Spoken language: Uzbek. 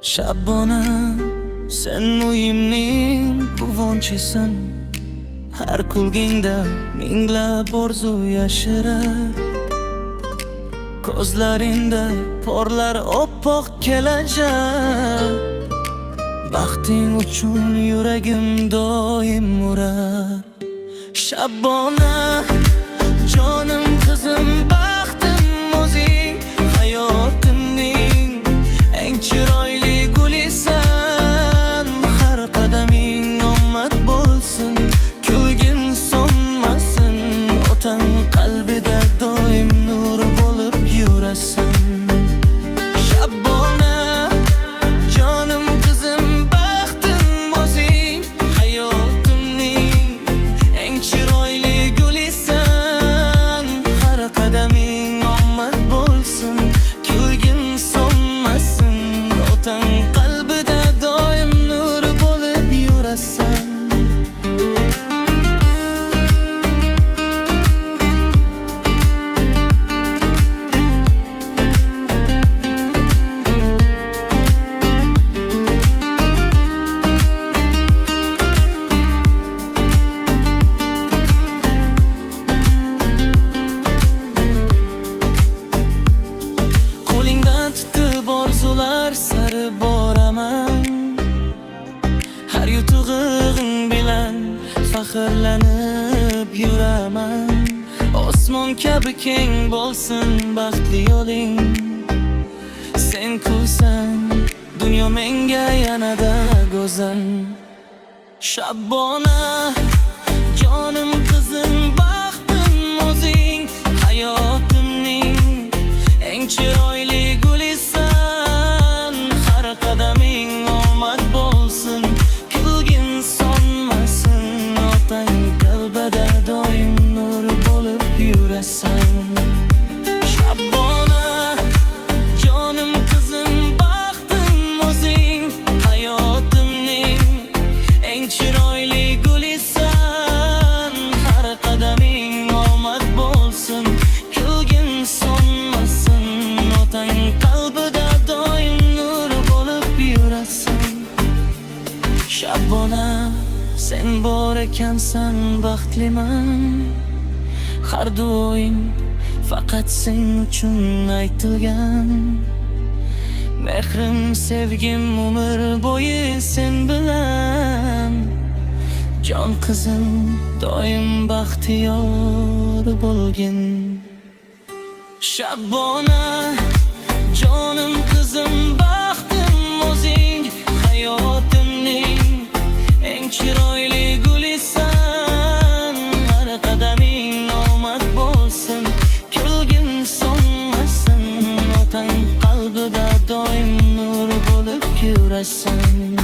Shabona, sen uyimning quvonchisan. Har kulgingda minglab orzu yashirar. Ko'zlaringda porlar oppoq kelajak. Baxting uchun yuragim doim urar. Shabona, jonim qizim, baxtim o'zing, hayotimning eng chiroyli gulisan. Har qadaming omad bo'lsin, kulgin so'nmasin, otang qalbida doim nur bo'lib yurasan. Shabona, jonim qizim, baxtim o'zing, hayotimning eng chiroyli gulisan. Har qadaming omad bo'lsin, kulgin so'nmasin, otang qalbida doim nur bo'lib yurasan. Qo'lingdan tutib orzular sari boraman. Har yutug'ing bilan faxrlanib yuraman. Osmon kabi keng bo'lsin baxtli yo'ling. Sen kulsan, dunyo menga yanada go'zal. Shabona, jonim qizim, baxtim o'zing, hayotimning eng chiroyli gulisan. Har qadaming omad bo'lsin, kulgin so'nmasin, otang qalbida doim nur bo'lib yurasan. Shabona, jonim qizim, baxtim o'zing, hayotimning eng chiroyli gulisan. Har qadaming omad bo'lsin, kulgin so'nmasin, otang qalbida doim nur bo'lib yurasan. Shabona, sen bor ekansan, baxtliman. Har duoyim faqat sen uchun aytilgan. Mehrim, sevgim umr bo'yi sen bilan. Jon qizim, doim baxtiyor bo'lgin. Shabona, jonim qizim, baxtim o'zing, hayotimning eng chiroyli gulisan. Har qadaming omad bo'lsin, kulgin so'nmasin, otang qalbida doim nur bo'lib yurasan.